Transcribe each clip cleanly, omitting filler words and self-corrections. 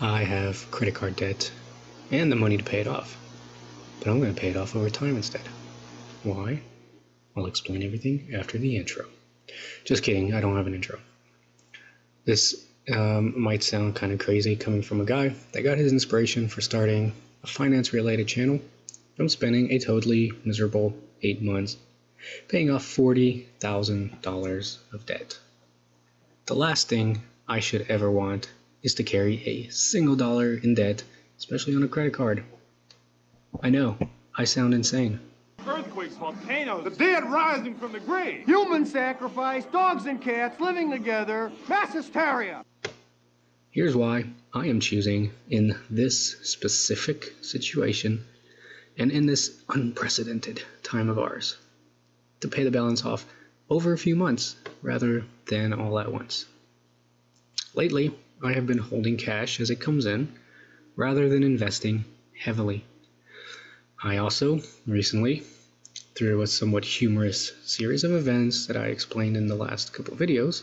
I have credit card debt and the money to pay it off, but I'm going to pay it off over time instead. Why? I'll explain everything after the intro. Just kidding, I don't have an intro. This might sound kind of crazy coming from a guy that got his inspiration for starting a finance-related channel from spending a totally miserable 8 months paying off $40,000 of debt. The last thing I should ever want is to carry a single dollar in debt, especially on a credit card. I know, I sound insane. Earthquakes, volcanoes, the dead rising from the grave, human sacrifice, dogs and cats living together, mass hysteria. Here's why I am choosing, in this specific situation and in this unprecedented time of ours, to pay the balance off over a few months rather than all at once. Lately, I have been holding cash as it comes in rather than investing heavily. I also recently, through a somewhat humorous series of events that I explained in the last couple of videos,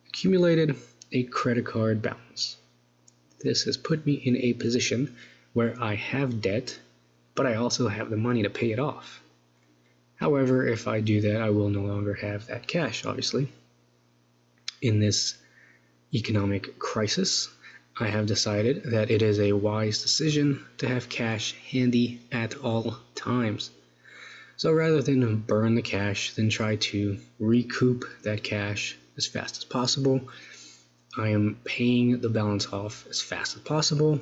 accumulated a credit card balance. This has put me in a position where I have debt, but I also have the money to pay it off. However, if I do that, I will no longer have that cash, obviously. In this economic crisis, I have decided that it is a wise decision to have cash handy at all times. So rather than burn the cash, then try to recoup that cash as fast as possible, I am paying the balance off as fast as possible,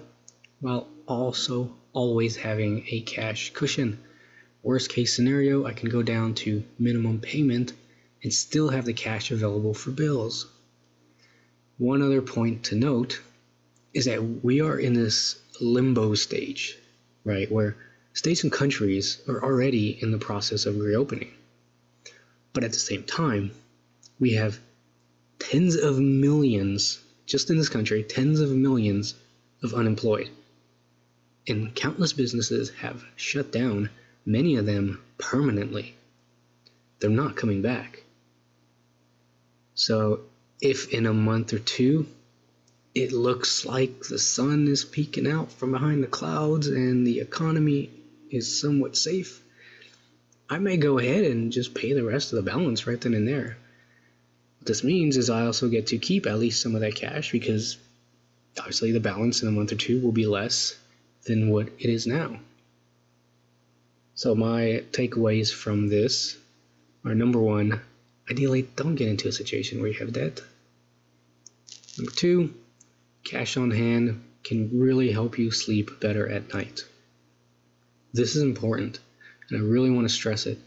while also always having a cash cushion. Worst case scenario, I can go down to minimum payment and still have the cash available for bills. One other point to note is that we are in this limbo stage, right, where states and countries are already in the process of reopening. But at the same time, we have tens of millions, just in this country, tens of millions of unemployed. And countless businesses have shut down, many of them permanently. They're not coming back. So if in a month or two, it looks like the sun is peeking out from behind the clouds and the economy is somewhat safe, I may go ahead and just pay the rest of the balance right then and there. What this means is I also get to keep at least some of that cash, because obviously the balance in a month or two will be less than what it is now. So my takeaways from this are: number one, ideally don't get into a situation where you have debt. Number two, cash on hand can really help you sleep better at night. This is important, and I really want to stress it.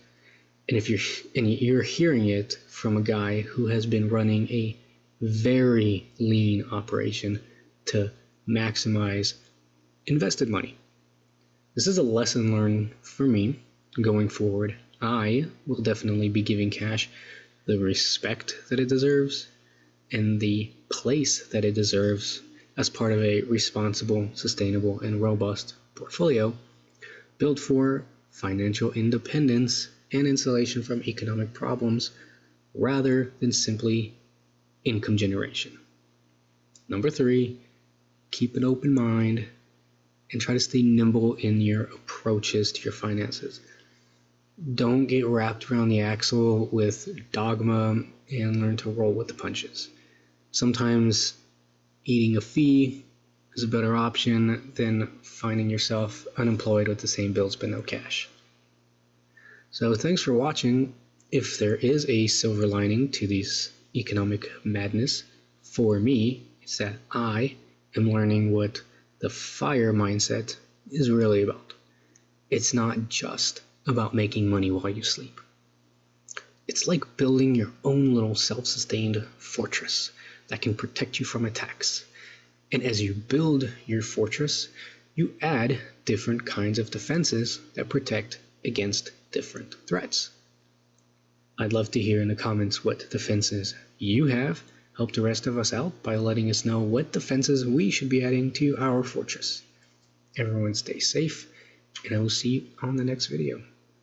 And if you're hearing it from a guy who has been running a very lean operation to maximize invested money. This is a lesson learned for me going forward. I will definitely be giving cash the respect that it deserves and the place that it deserves as part of a responsible, sustainable, and robust portfolio built for financial independence and insulation from economic problems rather than simply income generation. Number three, keep an open mind and try to stay nimble in your approaches to your finances. Don't get wrapped around the axle with dogma and learn to roll with the punches. Sometimes eating a fee is a better option than finding yourself unemployed with the same bills but no cash. So thanks for watching. If there is a silver lining to this economic madness, for me, it's that I am learning what the FIRE mindset is really about. It's not just about making money while you sleep. It's like building your own little self-sustained fortress that can protect you from attacks. And as you build your fortress, you add different kinds of defenses that protect against different threats. I'd love to hear in the comments what defenses you have. Help the rest of us out by letting us know what defenses we should be adding to our fortress. Everyone stay safe, and I will see you on the next video.